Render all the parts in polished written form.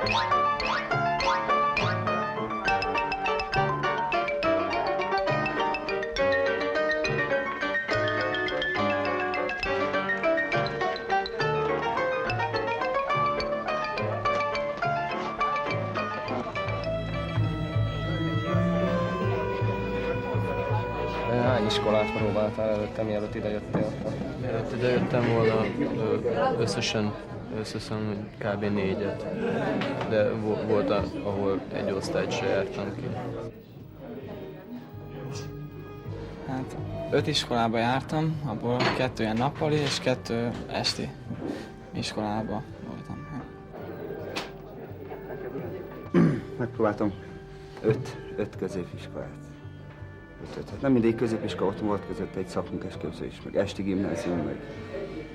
Hány iskolát próbáltál előtte, mielőtt idejöttél? Mielőtt idejöttem volna, összesen kb. 4-et, de volt, ahol egy osztályt se jártam ki. Hát 5 iskolába jártam, abból 2 ilyen nappali és 2 esti iskolába voltam. Megpróbáltam 5 középiskolát. Hát nem mindig középiskola, ott volt között egy szakmunkás képző is, meg esti gimnázium, meg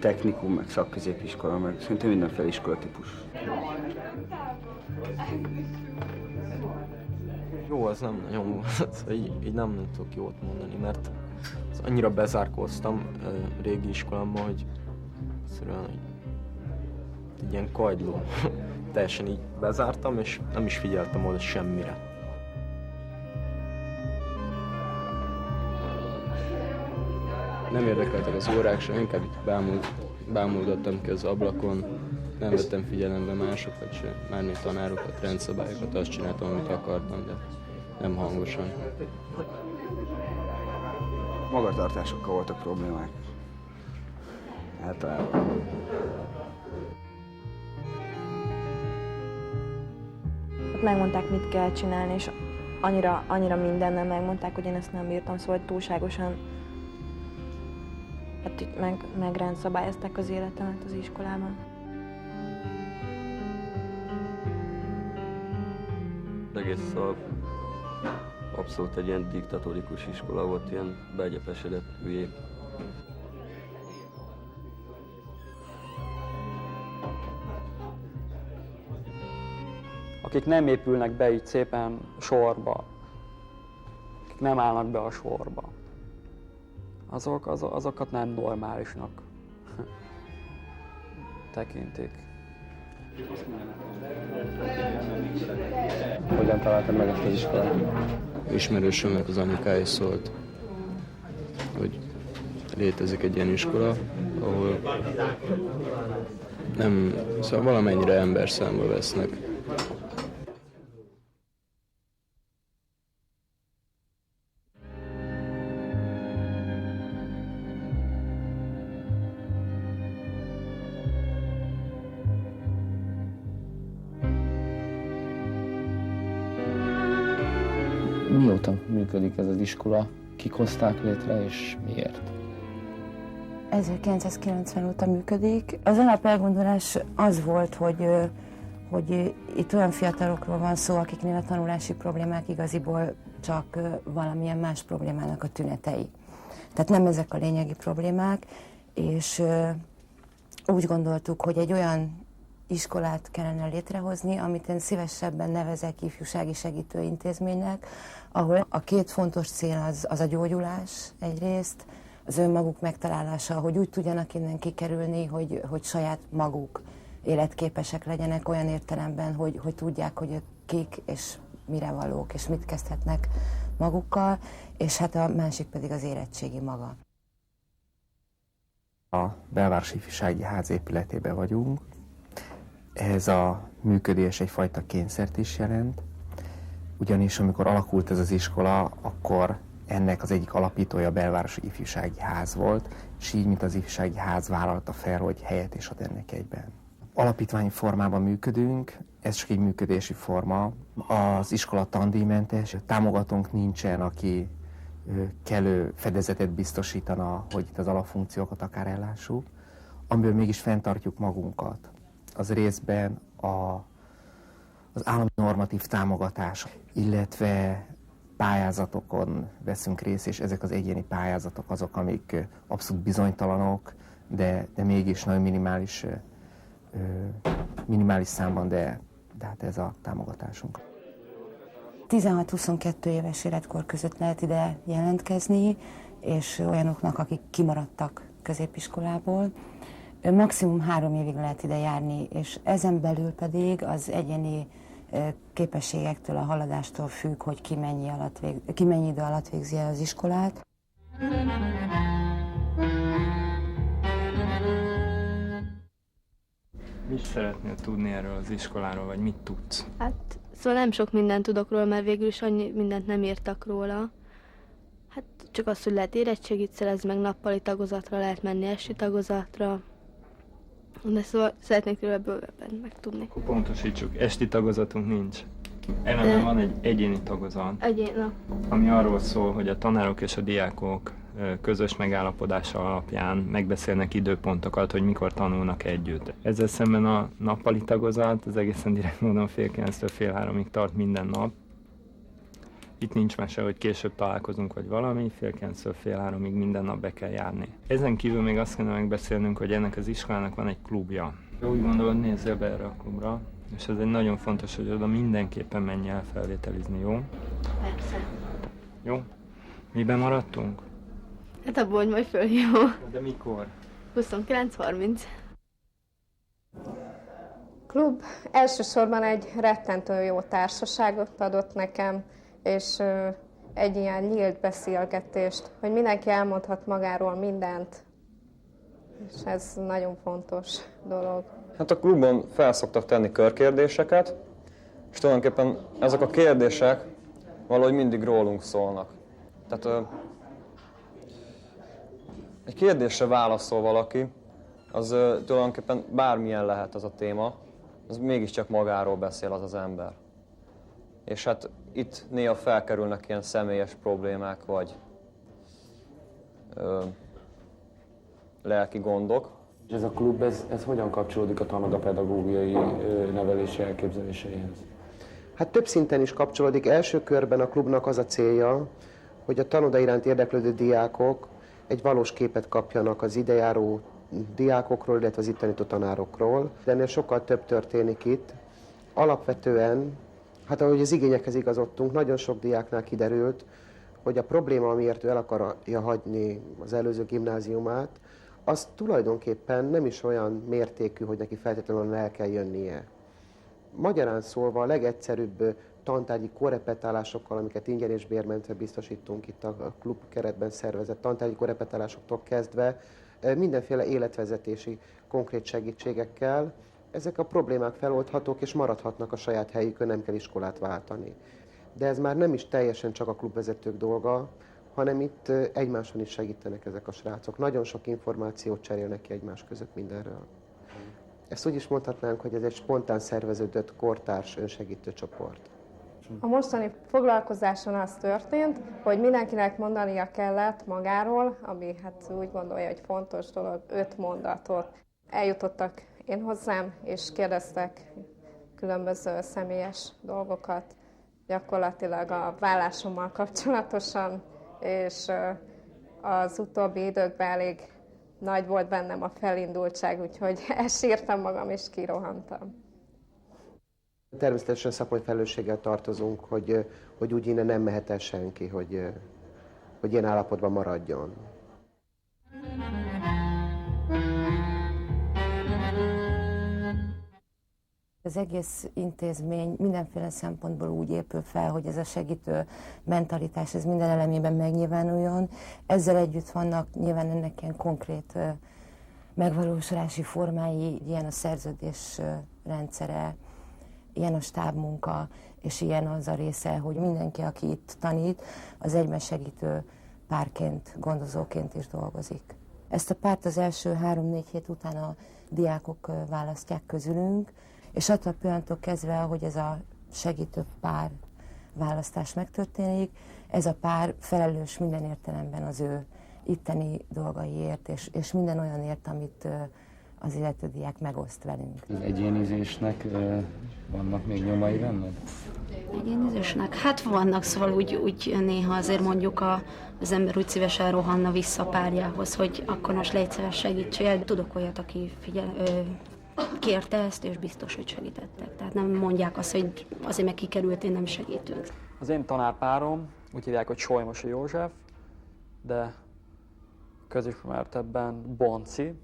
technikum, meg szakközépiskola, meg szerintem mindenféle iskolatípus. Jó, az nem nagyon volt, így nem tudok jót mondani, mert annyira bezárkóztam régi iskolámban, hogy egyszerűen egy ilyen kagyló. Teljesen így bezártam, és nem is figyeltem oda semmire. Nem érdekeltek az órák sem, inkább bámulgattam ki az ablakon, nem vettem figyelembe másokat sem, mármint tanárokat, rendszabályokat, azt csináltam, amit akartam, de nem hangosan. Magatartásokkal voltak problémák. Általában. Megmondták, mit kell csinálni, és annyira mindennel megmondták, hogy én ezt nem bírtam, szóval túlságosan hát így megrendszabályozták az életemet az iskolában. Egész abszolút egy ilyen diktatórikus iskola volt, ilyen begyepesedett hülyék. Akik nem épülnek be így szépen sorba, akik nem állnak be a sorba, azokat nem normálisnak tekintik. Hogyan találtad meg ezt az iskolát? Ismerősömnek az anyukája szólt, hogy létezik egy ilyen iskola, ahol nem, szóval valamennyire emberszámba vesznek. Mióta működik ez az iskola? Kik hozták létre és miért? 1990 óta működik. Az alapelgondolás az volt, hogy itt olyan fiatalokról van szó, akiknél a tanulási problémák igaziból csak valamilyen más problémának a tünetei. Tehát nem ezek a lényegi problémák, és úgy gondoltuk, hogy egy olyan iskolát kellene létrehozni, amit én szívesebben nevezek ifjúsági segítőintézménynek, ahol a 2 fontos cél az a gyógyulás egyrészt, az önmaguk megtalálása, hogy úgy tudjanak innen kikerülni, hogy saját maguk életképesek legyenek olyan értelemben, hogy tudják, hogy ők kik és mire valók, és mit kezdhetnek magukkal, és hát a másik pedig az érettségi maga. A Belvárosi Ifjúsági Ház épületében vagyunk. Ez a működés egyfajta kényszert is jelent, ugyanis amikor alakult ez az iskola, akkor ennek az egyik alapítója a Belvárosi Ifjúsági Ház volt, és így, mint az Ifjúsági Ház vállalta fel, hogy helyet is ad ennek egyben. Alapítványi formában működünk, ez csak egy működési forma. Az iskola tandíjmentes, támogatónk nincsen, aki kellő fedezetet biztosítana, hogy itt az alapfunkciókat akár ellássuk, amiből mégis fenntartjuk magunkat. Az részben az állami normatív támogatás, illetve pályázatokon veszünk részt, és ezek az egyéni pályázatok azok, amik abszolút bizonytalanok, de mégis nagyon minimális számban, de hát ez a támogatásunk. 16-22 éves életkor között lehet ide jelentkezni, és olyanoknak, akik kimaradtak középiskolából. Maximum 3 évig lehet ide járni, és ezen belül pedig az egyéni képességektől, a haladástól függ, hogy ki mennyi idő alatt végzi el az iskolát. Mit szeretnél tudni erről az iskoláról, vagy mit tudsz? Hát, szóval nem sok mindent tudok róla, mert végül is annyi mindent nem írtak róla. Hát csak az, hogy lehet érettségit szerezni, meg nappali tagozatra lehet menni, esti tagozatra. De szóval szeretnék tőle bővebben megtudni. Akkor pontosítsuk, esti tagozatunk nincs. Ellenben van egy egyéni tagozat, ami arról szól, hogy a tanárok és a diákok közös megállapodása alapján megbeszélnek időpontokat, hogy mikor tanulnak együtt. Ezzel szemben a nappali tagozat az egészen direkt módon fél 9-től fél 3-ig tart minden nap. Itt nincs mese, hogy később találkozunk vagy valami, fél 9-től fél 3-ig minden nap be kell járni. Ezen kívül még azt kellene megbeszélnünk, hogy ennek az iskolának van egy klubja. Úgy gondolod, nézzél be erre a klubra, és ez egy nagyon fontos, hogy oda mindenképpen menj el felvételizni, jó? Persze. Jó? Miben maradtunk? Hát abból, hogy majd fölhívom. De mikor? 29:30. Klub elsősorban egy rettentő jó társaságot adott nekem, és egy ilyen nyílt beszélgetést, hogy mindenki elmondhat magáról mindent, és ez nagyon fontos dolog. Hát a klubban felszoktak tenni körkérdéseket, és tulajdonképpen ezek a kérdések valahogy mindig rólunk szólnak. Tehát egy kérdésre válaszol valaki, az tulajdonképpen bármilyen lehet az a téma, az mégiscsak magáról beszél az az ember. És hát itt néha felkerülnek ilyen személyes problémák, vagy lelki gondok. Ez a klub, ez hogyan kapcsolódik a tanodapedagógiai nevelési elképzeléseihez? Hát több szinten is kapcsolódik. Első körben a klubnak az a célja, hogy a tanoda iránt érdeklődő diákok egy valós képet kapjanak az idejáró diákokról, illetve az itt tanító tanárokról. De ennél sokkal több történik itt. Alapvetően, hát ahogy az igényekhez igazodtunk, nagyon sok diáknál kiderült, hogy a probléma, amiért ő el akarja hagyni az előző gimnáziumát, az tulajdonképpen nem is olyan mértékű, hogy neki feltétlenül el kell jönnie. Magyarán szólva a legegyszerűbb tantárgyi korrepetálásokkal, amiket ingyen és bérmentve biztosítunk itt a klub keretben szervezett tantárgyi korrepetálásoktól kezdve, mindenféle életvezetési konkrét segítségekkel, ezek a problémák feloldhatók és maradhatnak a saját helyükön, nem kell iskolát váltani. De ez már nem is teljesen csak a klubvezetők dolga, hanem itt egymáson is segítenek ezek a srácok. Nagyon sok információt cserélnek ki egymás között mindenről. Ezt úgy is mondhatnánk, hogy ez egy spontán szerveződött kortárs önsegítő csoport. A mostani foglalkozáson az történt, hogy mindenkinek mondania kellett magáról, ami hát úgy gondolja, hogy fontos dolog, 5 mondatot. Eljutottak én hozzám, és kérdeztek különböző személyes dolgokat, gyakorlatilag a vállásommal kapcsolatosan, és az utóbbi időkben elég nagy volt bennem a felindultság, úgyhogy elsírtam magam és kirohantam. Természetesen szakmai felelősséggel tartozunk, hogy úgy innen nem mehet el senki, hogy ilyen állapotban maradjon. Az egész intézmény mindenféle szempontból úgy épül fel, hogy ez a segítő mentalitás, ez minden elemében megnyilvánuljon. Ezzel együtt vannak nyilván ennek ilyen konkrét megvalósulási formái, ilyen a szerződés rendszere, ilyen a stábmunka, és ilyen az a része, hogy mindenki, aki itt tanít, az egyben segítő párként, gondozóként is dolgozik. Ezt a párt az első 3-4 hét után a diákok választják közülünk, és attól a pillanattól kezdve, hogy ez a segítő pár választás megtörténik, ez a pár felelős minden értelemben az ő itteni dolgaiért, és minden olyanért, amit az illető diák megoszt velünk. Az egyénizésnek vannak még nyomai benned? Egyénizésnek? Hát vannak, szóval úgy néha azért mondjuk az ember úgy szívesen rohanna vissza párjához, hogy akkor most légy szíves segítsél. Tudok olyat, aki kérte ezt, és biztos, hogy segítettek. Tehát nem mondják azt, hogy azért meg kikerült, én nem segítünk. Az én tanárpárom, úgy hívják, hogy Solymosi József, de közismertebben Bonci.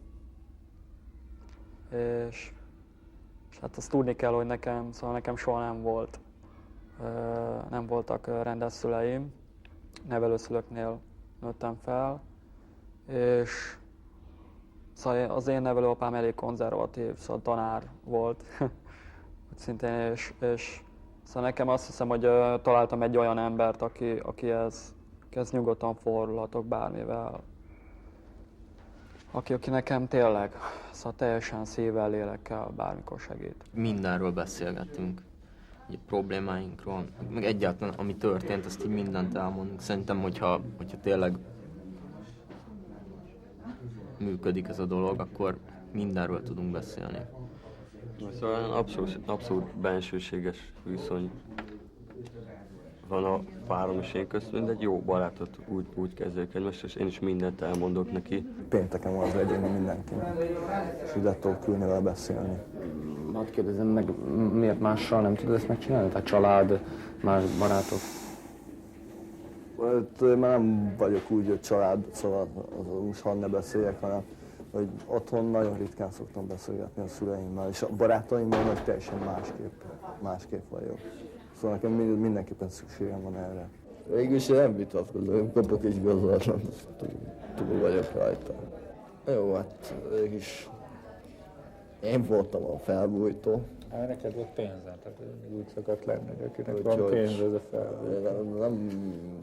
és hát azt tudni kell, hogy nekem soha nem voltak rendes szüleim, nevelőszülőknél nőttem fel, és szóval az én nevelőapám elég konzervatív, szóval tanár volt, szintén, és szóval nekem azt hiszem, hogy találtam egy olyan embert, akihez nyugodtan fordulhatok bármivel. Aki nekem tényleg, szóval teljesen szívvel, lélekkel bármikor segít. Mindenről beszélgetünk, a problémáinkról, meg egyáltalán ami történt, azt így mindent elmondunk. Szerintem, hogyha tényleg működik ez a dolog, akkor mindenről tudunk beszélni. Szóval abszolút bensőséges viszony van a párom és én közt, mint egy jó barátot úgy kezeljük egymást, és én is mindent elmondok neki. Pénteken van az egyéni mindenkinek, és ide tudok ülni vele beszélni. Hadd kérdezem meg, miért mással nem tudod ezt megcsinálni? Tehát család, más barátok? Hát, már nem vagyok úgy, hogy család, szóval most hadd ne beszéljek, hanem hogy otthon nagyon ritkán szoktam beszélgetni a szüleimmel, és a barátaimmal meg teljesen másképp vagyok. Szóval nekem mindenképpen szükségem van erre. Végülis nem vitatkozom, kapok egy igazatlan, túl vagyok rajta. Jó, hát mégis én voltam a felbújtó. Hát neked volt pénzed, tehát úgy szokott lenni, hogy akinek van pénz, ez a felbújtó. Nem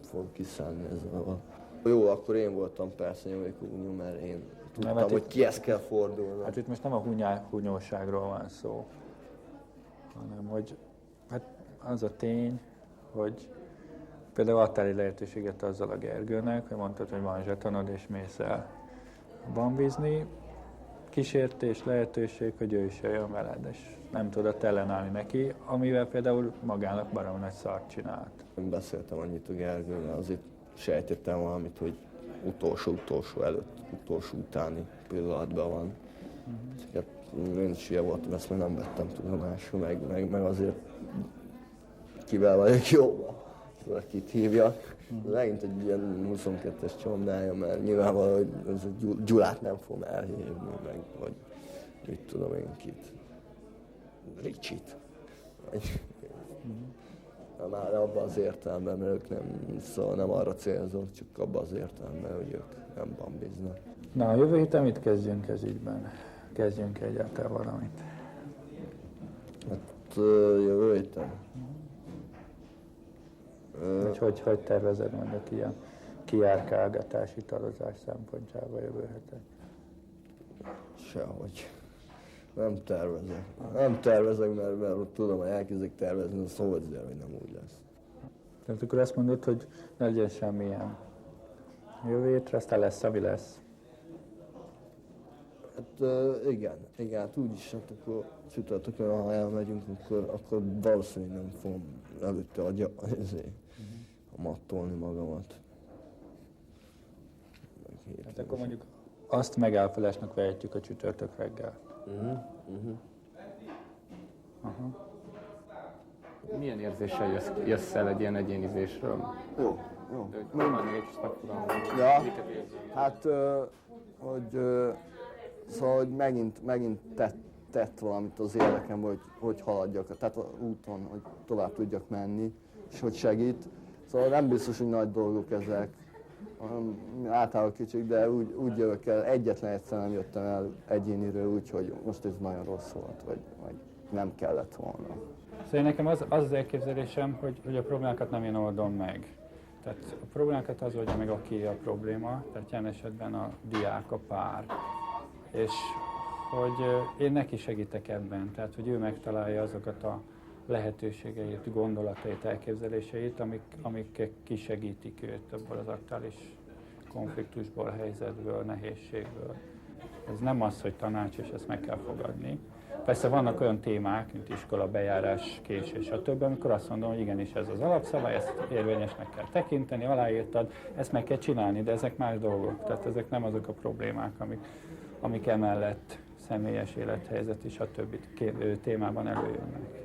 fog kiszállni ez a... Jó, akkor én voltam persze nyomékúnyú, mert én tudtam, hát hogy kihez kell fordulni. Hát itt most nem a hunyóságról van szó, hanem hogy hát az a tény, hogy például adtál egy lehetőséget azzal a Gergőnek, hogy mondtad, hogy van zsetonod és mész el bambizni, kísértés, lehetőség, hogy ő is jöjjön veled, és nem tudott ellenállni neki, amivel például magának barom nagy szart csinált. Én beszéltem annyit a Gergővel, azért sejtettem valamit, hogy utolsó előtt, utolsó utáni pillanatban van. Hát én is ilyen voltam, ezt meg nem vettem tudomásul, meg azért kivel vagyok jóban, akit hívjak. Megint egy ilyen 22-es csomdája, mert nyilvánvaló, hogy ez a Gyulát nem fogom elhívni, meg vagy mit tudom én kit. Ricsit. Már abban az értelemben, mert ők nem arra célzok, csak abban az értelemben, hogy ők nem bambiznak. Na, a jövő héten mit kezdjünk ez ügyben? Kezdjünk egyáltalán valamit? Hát jövő héten? Hogy tervezed mondjuk ilyen kijárkálgatás, italozás szempontjából jövő héten? Sehogy. Nem tervezek, mert tudom, hogy elkezdek tervezni, az szóval hogy nem úgy lesz. Tehát akkor azt mondod, hogy ne legyen semmilyen jövő hétre, aztán lesz, ami lesz. Hát igen, hát úgyis, hát akkor csütörtökön, ha elmegyünk, akkor valószínűleg nem fogom előtte mattolni magamat. Hát akkor mondjuk azt megállapodásnak vehetjük a csütörtök reggel. Milyen érzéssel jössz el egy ilyen egyénizésről? Jó. Ja, hát, szóval, hogy megint tett valamit az érdekemben, hogy haladjak, tehát az úton, hogy tovább tudjak menni, és hogy segít. Szóval nem biztos, hogy nagy dolgok ezek, általában kicsik, de úgy jövök el, egyetlen egyszer nem jöttem el egyéniről, úgyhogy most ez nagyon rossz volt, vagy nem kellett volna. Szóval nekem az elképzelésem, hogy a problémákat nem én oldom meg. Tehát a problémákat az oldja meg, aki a probléma, tehát jelen esetben a diák, a pár. És hogy én neki segítek ebben, tehát hogy ő megtalálja azokat a lehetőségeit, gondolatait, elképzeléseit, amik kisegítik őt abból az aktuális konfliktusból, helyzetből, nehézségből. Ez nem az, hogy tanács, és ezt meg kell fogadni. Persze vannak olyan témák, mint iskola, bejárás, késés, stb., amikor azt mondom, hogy igenis ez az alapszabály, ezt érvényesnek kell tekinteni, aláírtad, ezt meg kell csinálni, de ezek más dolgok. Tehát ezek nem azok a problémák, amik emellett személyes élethelyzet és a többi témában előjönnek.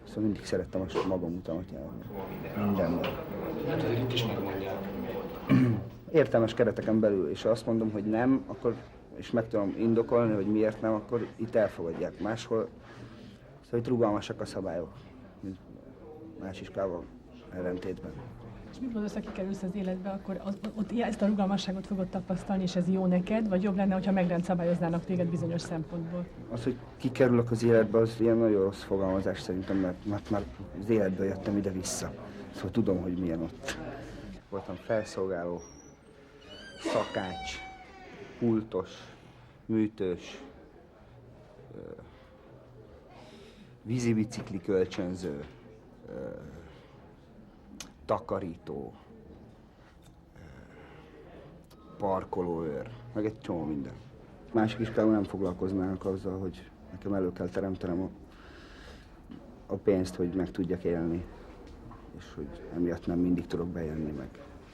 Szóval mindig szerettem azt magam utána járni. Mindenben. Hát azért itt is megmondják. értelmes kereteken belül, és ha azt mondom, hogy nem, akkor, és meg tudom indokolni, hogy miért nem, akkor itt elfogadják. Máshol, szóval itt rugalmasak a szabályok, mint más iskával ellentétben. És mit mondasz, ha kikerülsz az életbe, akkor ott ezt a rugalmasságot fogod tapasztalni, és ez jó neked, vagy jobb lenne, hogyha megrendszabályoznának téged bizonyos szempontból? Az, hogy kikerülök az életbe, az ilyen nagyon rossz fogalmazás szerintem, mert már az életből jöttem ide-vissza. Szóval tudom, hogy milyen ott. Voltam felszolgáló, szakács, pultos, műtős, vízibicikli kölcsönző, takarító, parkolóőr, meg egy csomó minden. Másik iskolában nem foglalkoznának azzal, hogy nekem elő kell teremtenem a pénzt, hogy meg tudjak élni, és hogy emiatt nem mindig tudok bejönni, meg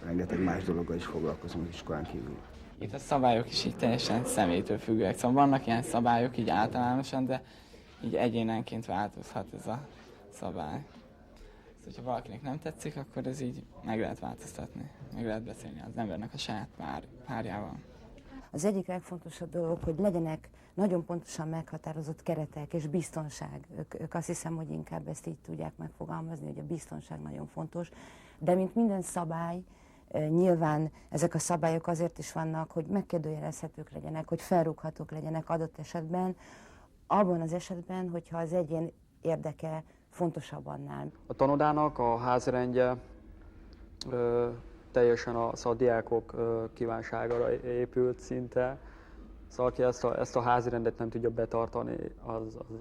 rengeteg más dologgal is foglalkozom az iskolán kívül. Itt a szabályok is így teljesen személytől függőek, szóval vannak ilyen szabályok így általánosan, de így egyénenként változhat ez a szabály. Szóval, ha valakinek nem tetszik, akkor ez így meg lehet változtatni, meg lehet beszélni az embernek a saját párjával. Az egyik legfontosabb dolog, hogy legyenek nagyon pontosan meghatározott keretek és biztonság. Ők azt hiszem, hogy inkább ezt így tudják megfogalmazni, hogy a biztonság nagyon fontos. De mint minden szabály, nyilván ezek a szabályok azért is vannak, hogy megkérdőjelezhetők legyenek, hogy felrúghatók legyenek adott esetben, abban az esetben, hogyha az egyén érdeke fontosabb annál. A tanodának a házrendje teljesen a diákok kívánságára épült szinte. Szóval aki ezt a házrendet nem tudja betartani,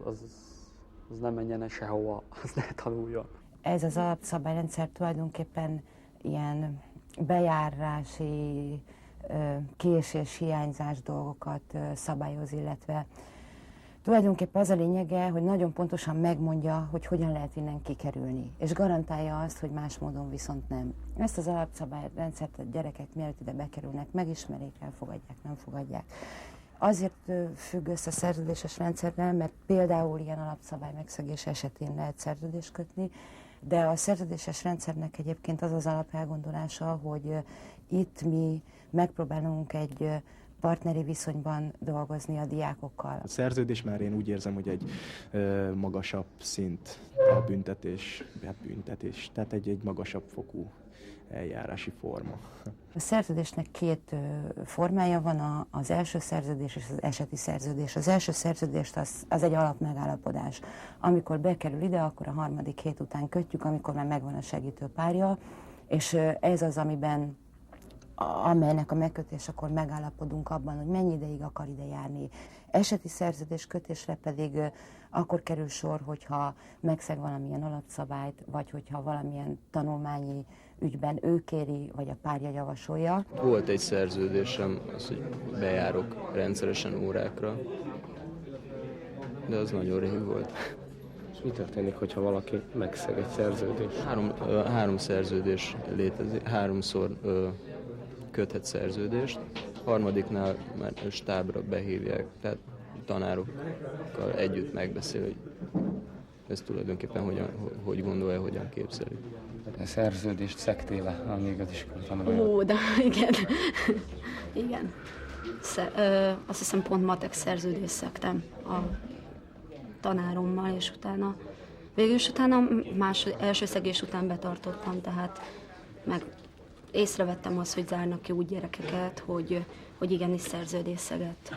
az nem menjen el sehova, az ne tanuljon. Ez az alapszabályrendszer tulajdonképpen ilyen bejárási, késés, hiányzás dolgokat szabályoz, illetve tulajdonképpen az a lényege, hogy nagyon pontosan megmondja, hogy hogyan lehet innen kikerülni, és garantálja azt, hogy más módon viszont nem. Ezt az alapszabályrendszert a gyerekek mielőtt ide bekerülnek, megismerik, elfogadják, nem fogadják. Azért függ össze a szerződéses rendszerrel, mert például ilyen alapszabály megszegés esetén lehet szerződést kötni, de a szerződéses rendszernek egyébként az az alapelgondolása, hogy itt mi megpróbálunk egy partneri viszonyban dolgozni a diákokkal. A szerződés már én úgy érzem, hogy egy magasabb szint a büntetés, tehát egy magasabb fokú eljárási forma. A szerződésnek két formája van, az első szerződés és az eseti szerződés. Az első szerződést az egy alapmegállapodás. Amikor bekerül ide, akkor a harmadik hét után kötjük, amikor már megvan a segítő párja, és ez az, amelynek a megkötésekor megállapodunk abban, hogy mennyi ideig akar ide járni. Eseti szerződés kötésre pedig akkor kerül sor, hogyha megszeg valamilyen alapszabályt, vagy hogyha valamilyen tanulmányi ügyben ő kéri, vagy a párja javasolja. Volt egy szerződésem, az, hogy bejárok rendszeresen órákra, de az nagyon rég volt. És mi történik, hogyha valaki megszeg egy szerződést? Három szerződés létezik, háromszor köthet szerződést, harmadiknál már stábra behívják, tehát tanárokkal együtt megbeszél, hogy ez tulajdonképpen hogy gondolja, hogyan képzeli. A szerződést szektél, amíg az iskolában. Ó, de igen. Igen. Azt hiszem pont matek szerződést szektem a tanárommal, és utána első szegés után betartottam, tehát meg észrevettem azt, hogy zárnak ki úgy gyerekeket, hogy igenis szerződést szegett.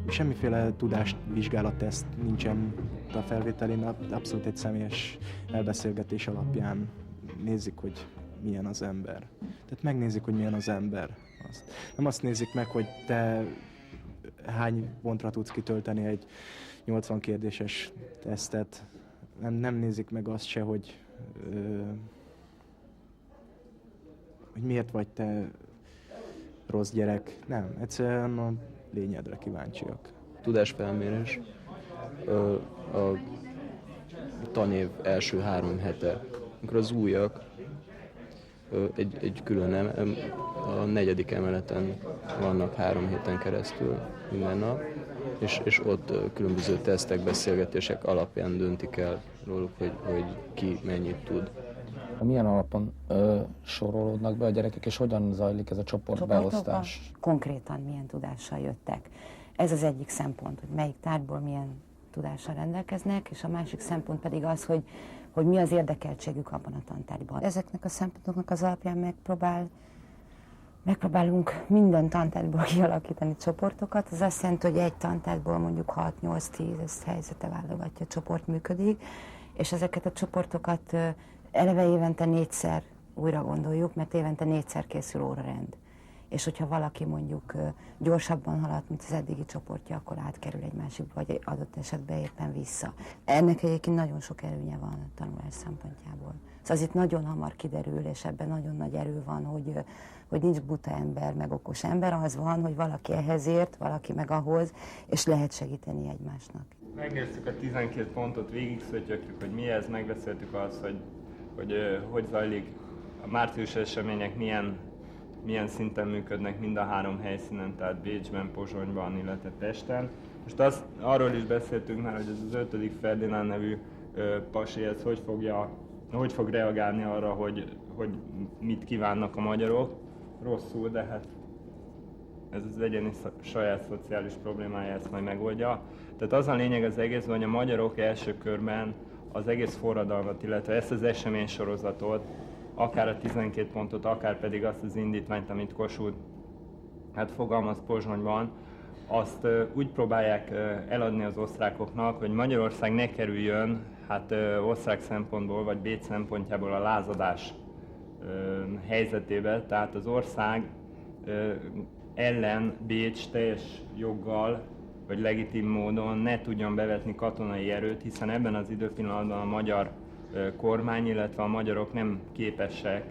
Semmiféle tudásvizsgálatteszt nincsen a felvételén, abszolút egy személyes elbeszélgetés alapján nézik, hogy milyen az ember. Tehát megnézik, hogy milyen az ember. Nem azt nézik meg, hogy te hány pontra tudsz kitölteni egy 80 kérdéses tesztet. Nem nézik meg azt se, hogy miért vagy te rossz gyerek, nem, egyszerűen a lényedre kíváncsiak. Tudásfelmérés, a tanév első 3 hete, amikor az újak egy külön a 4. emeleten vannak 3 héten keresztül minden nap, és ott különböző tesztek, beszélgetések alapján döntik el róluk, hogy ki mennyit tud. Milyen alapon sorolódnak be a gyerekek, és hogyan zajlik ez a csoportbeosztás? Konkrétan milyen tudással jöttek. Ez az egyik szempont, hogy melyik tárgyból milyen tudással rendelkeznek, és a másik szempont pedig az, hogy mi az érdekeltségük abban a tantárgyban. Ezeknek a szempontoknak az alapján megpróbálunk minden tantárgyból kialakítani csoportokat. Ez azt jelenti, hogy egy tantárgyból mondjuk 6-8-10, ez helyzete válogatja, csoport működik, és ezeket a csoportokat eleve évente 4-szer újra gondoljuk, mert évente 4-szer készül órarend. És hogyha valaki mondjuk gyorsabban halad, mint az eddigi csoportja, akkor átkerül egy másikba, vagy adott esetben éppen vissza. Ennek egyébként nagyon sok előnye van a tanulás szempontjából. Szóval itt nagyon hamar kiderül, és ebben nagyon nagy erő van, hogy nincs buta ember, meg okos ember, az van, hogy valaki ehhez ért, valaki meg ahhoz, és lehet segíteni egymásnak. Megnéztük a 12 pontot, végigszötyögtük, hogy mi ez, megbeszéltük azt, hogy zajlik a március események, milyen szinten működnek mind a 3 helyszínen, tehát Bécsben, Pozsonyban, illetve Pesten. Most arról is beszéltünk már, hogy ez az 5. Ferdinánd nevű pasi, ez hogy fog reagálni arra, hogy mit kívánnak a magyarok. Rosszul, de hát ez az egyéni saját szociális problémája, ezt majd megoldja. Tehát az a lényeg az egész, hogy a magyarok első körben az egész forradalmat, illetve ezt az eseménysorozatot, akár a 12 pontot, akár pedig azt az indítványt, amit Kossuth fogalmaz Pozsonyban, azt úgy próbálják eladni az osztrákoknak, hogy Magyarország ne kerüljön osztrák szempontból, vagy Bécs szempontjából a lázadás helyzetébe. Tehát az ország ellen Bécs teljes joggal, vagy legitim módon ne tudjon bevetni katonai erőt, hiszen ebben az időpillanatban a magyar kormány, illetve a magyarok nem képesek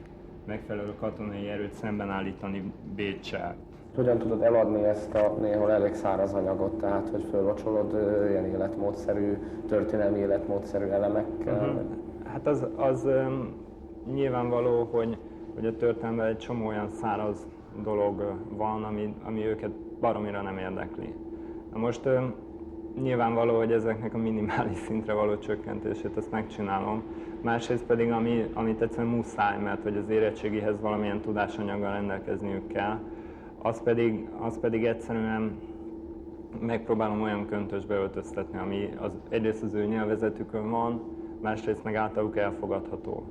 megfelelő katonai erőt szemben állítani Béccsel. Hogyan tudod eladni ezt a néhol elég száraz anyagot, tehát hogy fölvacsolod ilyen életmódszerű, történelmi életmódszerű elemekkel? Hát az nyilvánvaló, hogy a történelemben egy csomó olyan száraz dolog van, ami őket baromira nem érdekli. Na most nyilvánvaló, hogy ezeknek a minimális szintre való csökkentését ezt megcsinálom. Másrészt pedig, amit egyszerűen muszáj, mert hogy az érettségihez valamilyen tudásanyaggal rendelkezniük kell, az pedig egyszerűen megpróbálom olyan köntösbe öltöztetni, ami egyrészt az ő nyelvezetükön van, másrészt meg általuk elfogadható.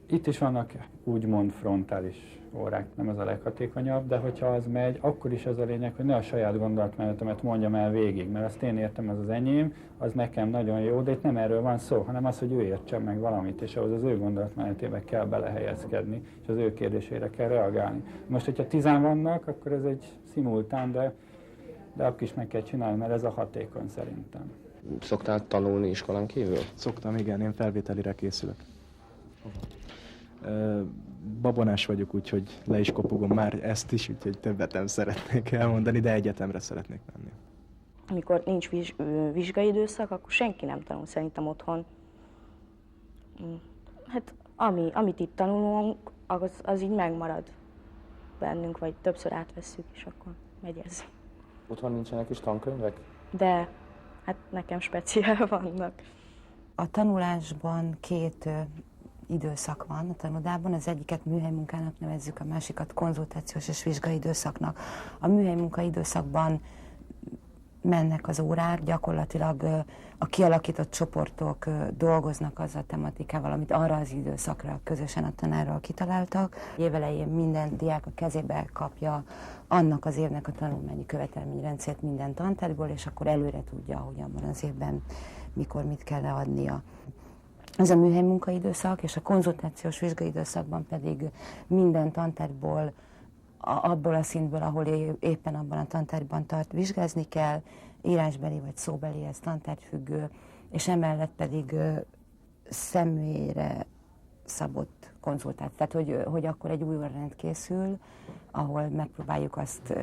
Itt is vannak úgymond frontális órák, nem az a leghatékonyabb, de hogyha az megy, akkor is az a lényeg, hogy ne a saját gondolatmenetemet mondjam el végig, mert azt én értem, az enyém, az nekem nagyon jó, de itt nem erről van szó, hanem az, hogy ő értsen meg valamit, és ahhoz az ő gondolatmenetébe kell belehelyezkedni, és az ő kérdésére kell reagálni. Most, hogyha 10 vannak, akkor ez egy szimultán, de akkor is meg kell csinálni, mert ez a hatékony szerintem. Szoktál tanulni iskolán kívül? Szoktam, igen, én felvételire készülök. Babonás vagyok, úgyhogy le is kopogom már ezt is, úgyhogy többet nem szeretnék elmondani, de egyetemre szeretnék menni. Amikor nincs vizsgai időszak, akkor senki nem tanul szerintem otthon. Hát amit itt tanulunk, az így megmarad bennünk, vagy többször átvesszük, és akkor megy ez. Otthon nincsenek is tankönyvek? De hát nekem speciál vannak. A tanulásban 2 időszak van a tanodában, az egyiket műhelymunkának nevezzük, a másikat konzultációs és vizsgai időszaknak. A műhelymunka időszakban mennek az órák, gyakorlatilag a kialakított csoportok dolgoznak azzal a tematikával, amit arra az időszakra közösen a tanárral kitaláltak. Évelején minden diák a kezébe kapja annak az évnek a tanulmányi követelményrendszert minden tantárgyból, és akkor előre tudja, hogy abban az évben mikor mit kell leadnia. Ez a műhely munkaidőszak, és a konzultációs vizsgai időszakban pedig minden tantárgyból, abból a szintből, ahol éppen abban a tantárgyban tart, vizsgázni kell, írásbeli vagy szóbeli, ez tantárgyfüggő, és emellett pedig személyre szabott konzultáció. Tehát, hogy akkor egy új rend készül, ahol megpróbáljuk azt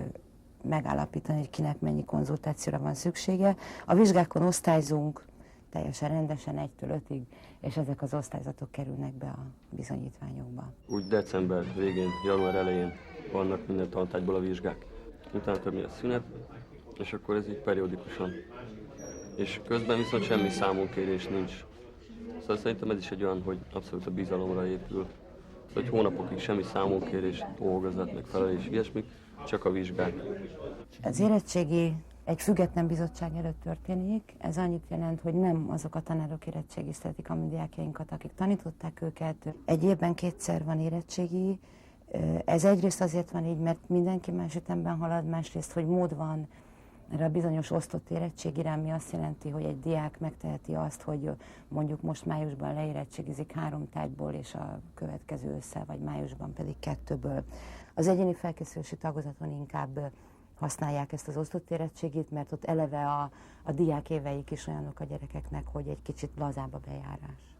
megállapítani, hogy kinek mennyi konzultációra van szüksége. A vizsgákon osztályzunk teljesen rendesen 1-től 5-ig, és ezek az osztályzatok kerülnek be a bizonyítványokba. Úgy december végén, január elején vannak minden tantárgyból a vizsgák. Utána többnyire szünet, és akkor ez így periódikusan. És közben viszont semmi számonkérés nincs. Szóval szerintem ez is egy olyan, hogy abszolút a bizalomra épül. Szóval, hogy hónapokig semmi számonkérés, dolgozat, meg felelés, ilyesmik, csak a vizsgák. Az érettségi egy független bizottság előtt történik. Ez annyit jelent, hogy nem azok a tanárok érettségiztetik a mi diákjainkat, akik tanították őket. Egy évben 2-szer van érettségi. Ez egyrészt azért van így, mert mindenki más ütemben halad, másrészt, hogy mód van erre a bizonyos osztott érettségire, ami azt jelenti, hogy egy diák megteheti azt, hogy mondjuk most májusban leérettségizik 3 tárgyból, és a következő ősszel, vagy májusban pedig 2-ből. Az egyéni felkészülési tagozaton inkább használják ezt az osztott érettségit, mert ott eleve a diák éveik is olyanok a gyerekeknek, hogy egy kicsit lazább a bejárás.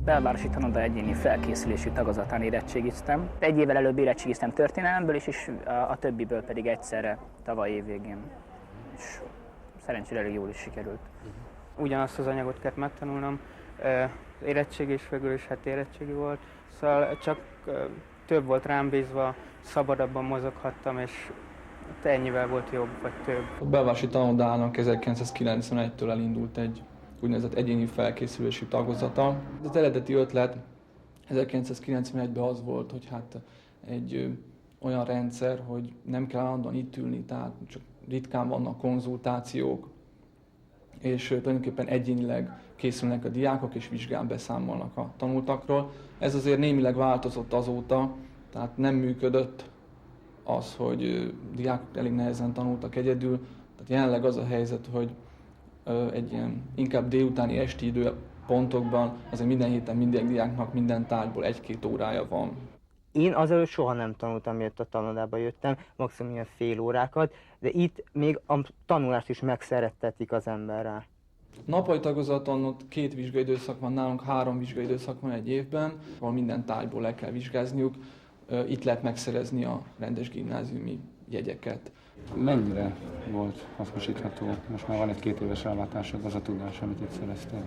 Belvárosi Tanoda egyéni felkészülési tagozatán érettségiztem. Egy évvel előbb érettségiztem történelemből, és a többiből pedig egyszerre tavaly év végén. És szerencsére elég jól is sikerült. Ugyanazt az anyagot kellett megtanulnom, érettségi is végül is érettségi volt, szóval csak több volt rám bízva, szabadabban mozoghattam, és ennyivel volt jobb, vagy több. A Belvárosi Tanodának 1991-től elindult egy úgynevezett egyéni felkészülési tagozata. Az eredeti ötlet 1991-ben az volt, hogy hát egy olyan rendszer, hogy nem kell állandóan itt ülni, tehát csak ritkán vannak konzultációk, és tulajdonképpen egyénileg készülnek a diákok, és vizsgán beszámolnak a tanultakról. Ez azért némileg változott azóta, tehát nem működött az, hogy diákok elég nehezen tanultak egyedül. Tehát jelenleg az a helyzet, hogy egy ilyen inkább délutáni esti időpontokban azért minden héten minden diáknak minden tárgyból 1-2 órája van. Én azelőtt soha nem tanultam, miért a tanodába jöttem, maximum ilyen fél órákat, de itt még a tanulást is megszerettetik az emberrel. Napai tagozaton ott 2 vizsgaidőszak van, nálunk 3 vizsgaidőszak van egy évben, ahol minden tárgyból le kell vizsgázniuk. Itt lehet megszerezni a rendes gimnáziumi jegyeket. Mennyire volt hasznosítható? Most már van egy 2 éves rálátásod, az a tudás, amit itt szereztél?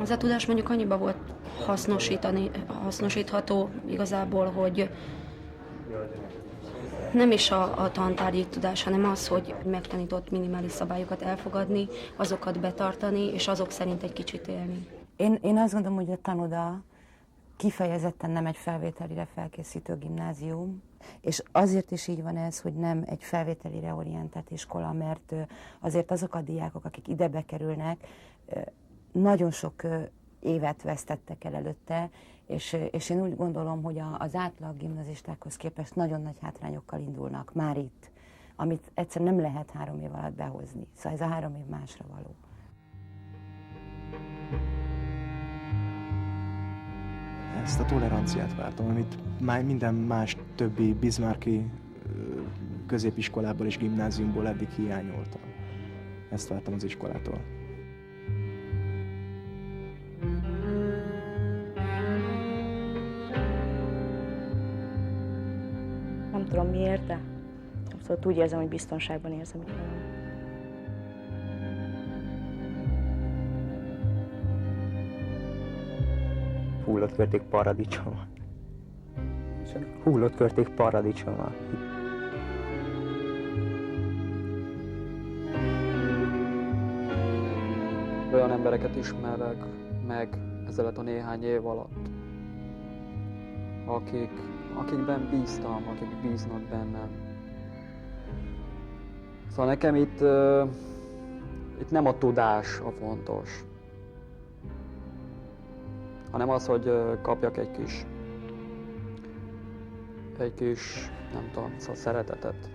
Az a tudás mondjuk annyiba volt hasznosítható igazából, hogy nem is a tantárgyi tudás, hanem az, hogy megtanított minimális szabályokat elfogadni, azokat betartani, és azok szerint egy kicsit élni. Én azt gondolom, hogy a Tanoda kifejezetten nem egy felvételire felkészítő gimnázium, és azért is így van ez, hogy nem egy felvételire orientált iskola, mert azért azok a diákok, akik ide bekerülnek, nagyon sok évet vesztettek el előtte, és én úgy gondolom, hogy az átlag gimnazistákhoz képest nagyon nagy hátrányokkal indulnak már itt, amit egyszerűen nem lehet 3 év alatt behozni. Szóval ez a 3 év másra való. Ezt a toleranciát vártam, amit már minden más többi bismarcki középiskolából és gimnáziumból eddig hiányoltam. Ezt vártam az iskolától. Nem tudom miért, de abszolút úgy érzem, hogy biztonságban érzem itt magam. Hullott körték paradicsoma. Hullott körték paradicsoma. Olyan embereket ismerek meg ezelőtt a néhány év alatt, akikben bíztam, akik bíznak bennem. Szóval nekem itt nem a tudás a fontos, hanem az, hogy kapjak egy kis, nem tudom, szóval szeretetet.